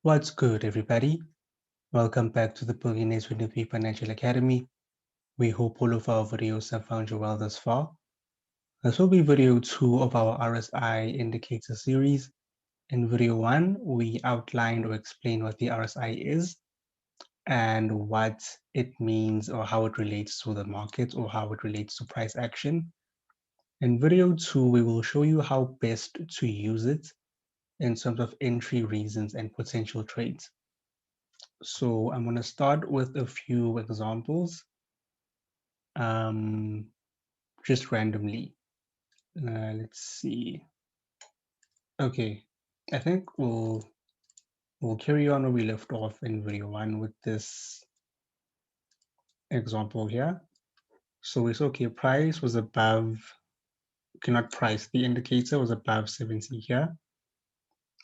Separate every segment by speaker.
Speaker 1: What's good, everybody? Welcome back to the B23 Financial Academy. We hope all of our videos have found you well thus far. This will be video 2 of our RSI indicator series. In video 1, we outlined or explained what the RSI is and what it means or how it relates to the market or how it relates to price action. In video 2, we will show you how best to use it in terms of entry reasons and potential trades. So I'm going to start with a few examples, um, just randomly. Let's see. Okay, I think we'll carry on where we left off in video 1 with this example here. So it's okay, price was above, okay, not price, the indicator was above 70 here.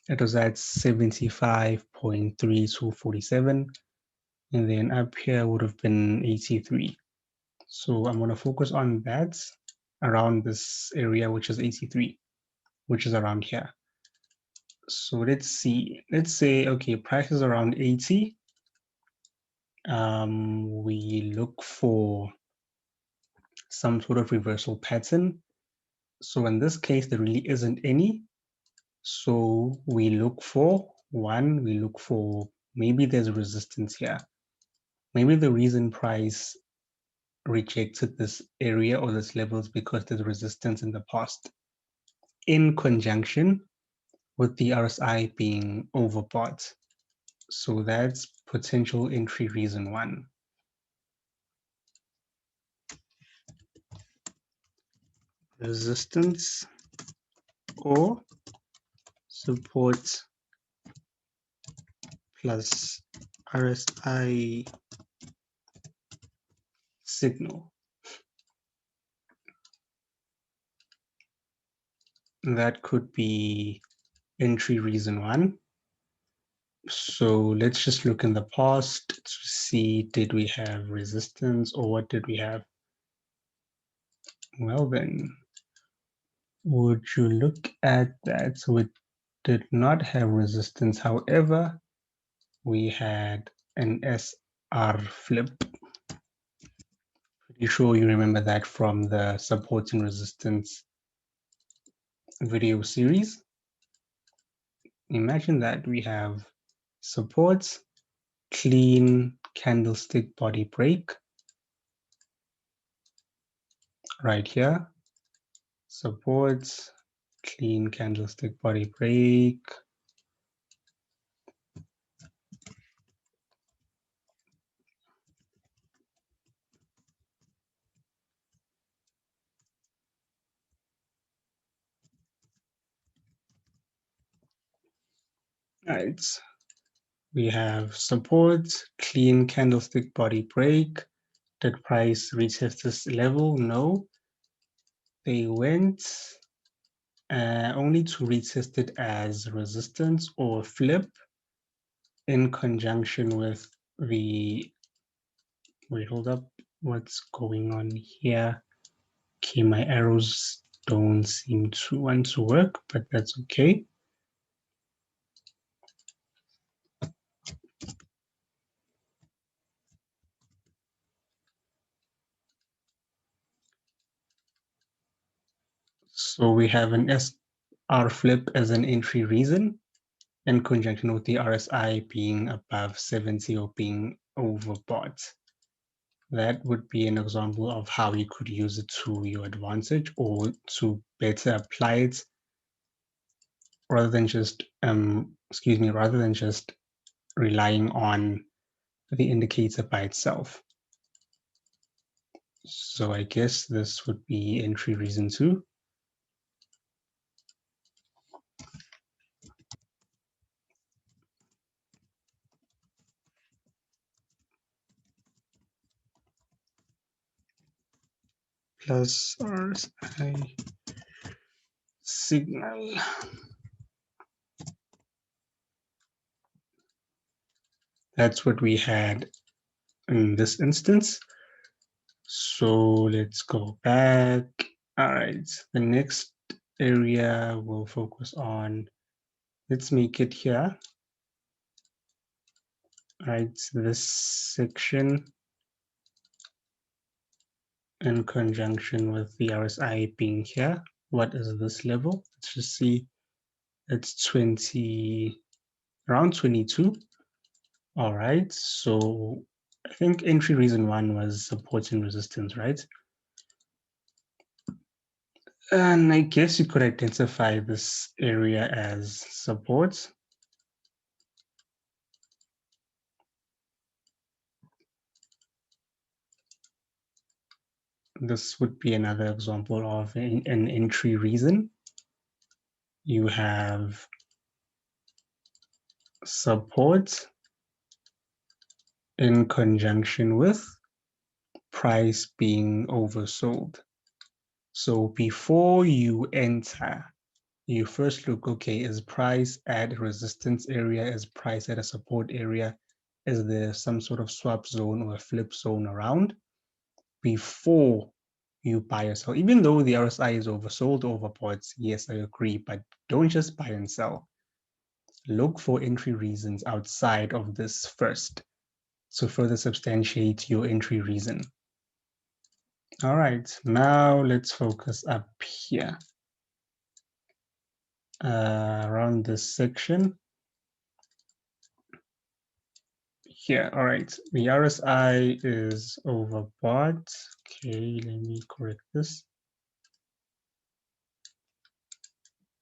Speaker 1: It was at 75.3247, and then up here would have been 83. So I'm going to focus on that around this area, which is 83, which is around here. So let's see. Let's say, okay, price is around 80. We look for some sort of reversal pattern. So in this case, there really isn't any. So we look for one, we look for maybe there's resistance here. Maybe the reason price rejected this area or this level is because there's resistance in the past, in conjunction with the RSI being overbought. So that's potential entry reason 1. Resistance or support plus RSI signal. That could be entry reason 1. So let's just look in the past to see, did we have resistance or what did we have? Well then, would you look at that? So it did not have resistance. However, we had an SR flip. Pretty sure you remember that from the support and resistance video series. Imagine that we have support, clean candlestick body break right here. Support, clean candlestick body break. Right. We have support, clean candlestick body break. Did price retest this level? No. They went only to retest it as resistance or flip in conjunction with the, wait, hold up, what's going on here? Okay, my arrows don't seem to want to work, but that's okay. So we have an SR flip as an entry reason in conjunction with the RSI being above 70 or being overbought. That would be an example of how you could use it to your advantage or to better apply it rather than just, rather than just relying on the indicator by itself. So I guess this would be entry reason 2. Plus RSI signal. That's what we had in this instance. So let's go back. All right, the next area we'll focus on, let's make it here. All right, so this section in conjunction with the RSI being here, what is this level? Let's just see, it's 20, around 22. All right, so I think entry reason one was support and resistance, right? And I guess you could identify this area as support. This would be another example of an entry reason. You have support in conjunction with price being oversold. So before you enter, you first look, okay, is price at a resistance area? Is price at a support area? Is there some sort of swap zone or a flip zone around? Before you buy or sell, even though the RSI is oversold, overbought, yes, I agree, but don't just buy and sell. Look for entry reasons outside of this first to further substantiate your entry reason. All right, now let's focus up here around this section here. All right, the RSI is overbought. Okay, let me correct this.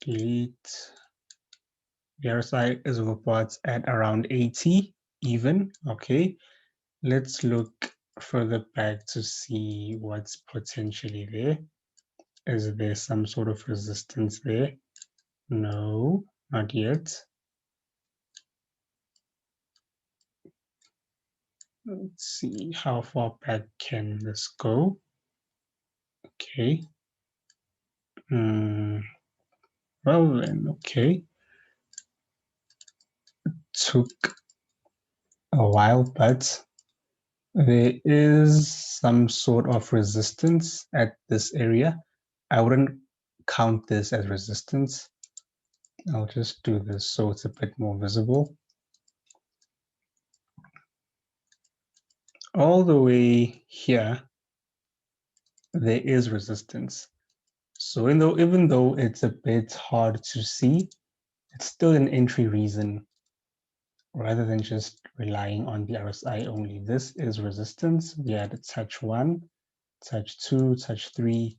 Speaker 1: Delete. The RSI is overbought at around 80 even. Okay, let's look further back to see what's potentially there. Is there some sort of resistance there? No, not yet. Let's see how far back can this go. Okay. Well then, okay. Took a while, but there is some sort of resistance at this area. I wouldn't count this as resistance. I'll just do this so it's a bit more visible. All the way here, there is resistance. So even though it's a bit hard to see, it's still an entry reason rather than just relying on the RSI only. This is resistance. We had touch 1, touch 2, touch 3,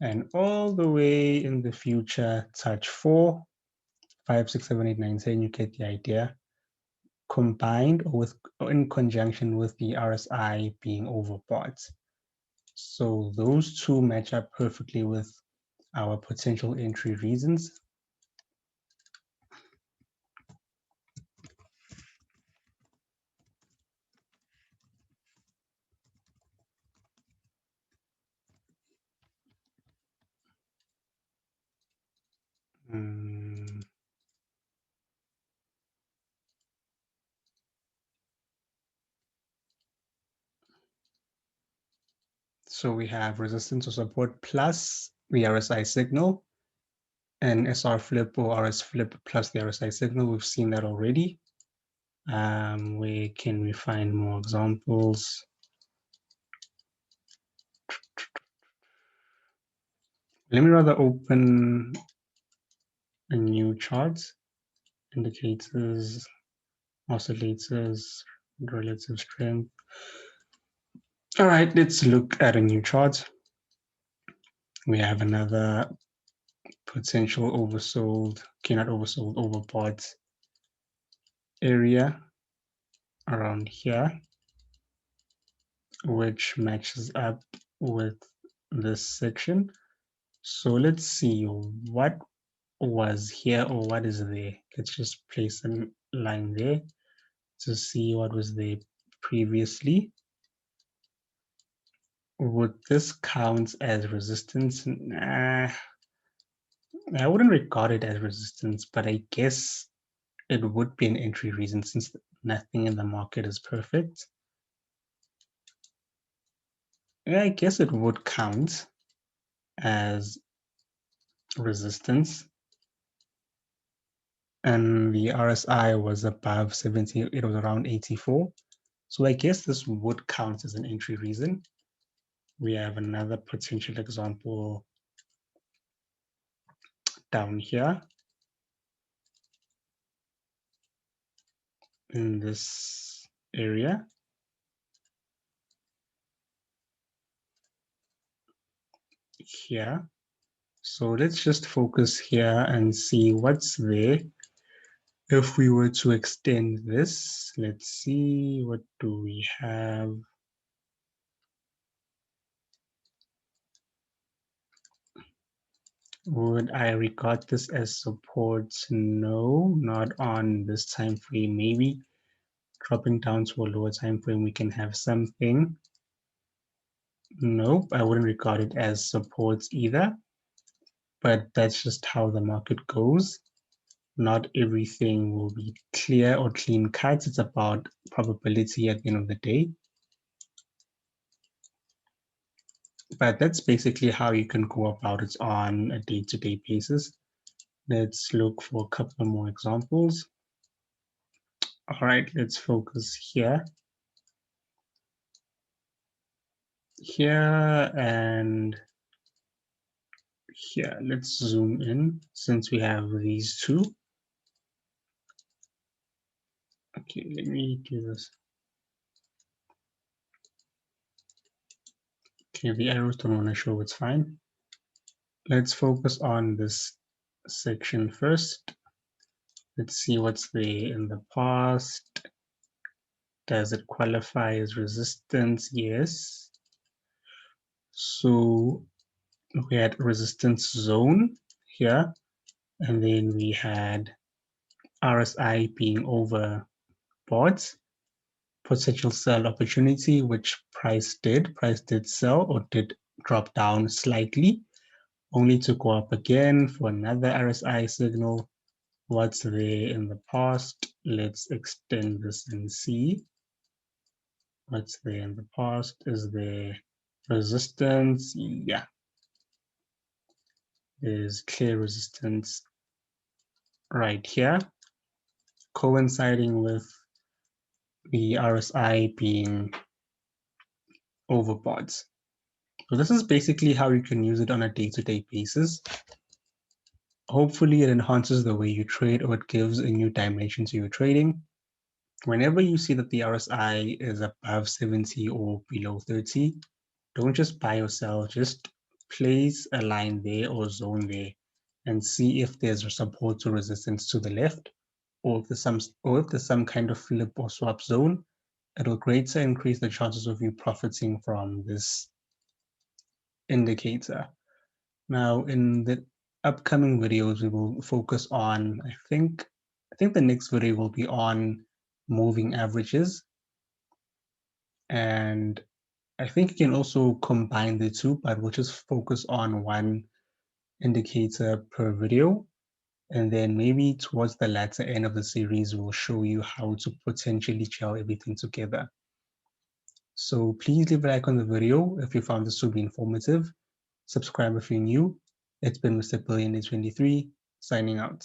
Speaker 1: and all the way in the future, touch 4, 5, 6, 7, 8, 9, 10. You get the idea. Combined or in conjunction with the RSI being overbought. So those two match up perfectly with our potential entry reasons. So we have resistance or support plus the RSI signal, and SR flip or RS flip plus the RSI signal. We've seen that already. Where can we find more examples? Let me rather open a new chart. Indicators, oscillators, relative strength. All right, let's look at a new chart. We have another potential oversold, not oversold, overbought area around here, which matches up with this section. So let's see what was here or what is there. Let's just place a line there to see what was there previously. Would this count as resistance? Nah, I wouldn't regard it as resistance, but I guess it would be an entry reason since nothing in the market is perfect. Yeah, I guess it would count as resistance. and the RSI was above 70, it was around 84. So I guess this would count as an entry reason. We have another potential example down here in this area. Here. So let's just focus here and see what's there. If we were to extend this, let's see, what do we have? Would I regard this as support? No, not on this time frame. Maybe dropping down to a lower time frame, we can have something. Nope, I wouldn't regard it as support either, but that's just how the market goes. Not everything will be clear or clean cut. It's about probability at the end of the day. But that's basically how you can go about it on a day-to-day basis. Let's look for a couple more examples. All right, let's focus here. Here and here. Let's zoom in since we have these two. Okay, let me do this. Okay, the arrows don't want to show, it's fine. Let's focus on this section first. Let's see what's there in the past. Does it qualify as resistance? Yes. So we had resistance zone here, and then we had RSI being over boards, potential sell opportunity, which price did sell or did drop down slightly, only to go up again for another RSI signal. What's there in the past? Let's extend this and see what's there in the past. Is there resistance? Yeah, there's clear resistance right here, coinciding with the RSI being overbought. So this is basically how you can use it on a day-to-day basis. Hopefully it enhances the way you trade, or it gives a new dimension to your trading. Whenever you see that the RSI is above 70 or below 30, don't just buy or sell, just place a line there or zone there and see if there's a support or resistance to the left, or if there's some kind of flip or swap zone. It'll greatly increase the chances of you profiting from this indicator. Now, in the upcoming videos, we will focus on, I think the next video will be on moving averages. And I think you can also combine the two, but we'll just focus on one indicator per video. And then maybe towards the latter end of the series, we'll show you how to potentially gel everything together. So please leave a like on the video if you found this to be informative. Subscribe if you're new. It's been Mr. B23 signing out.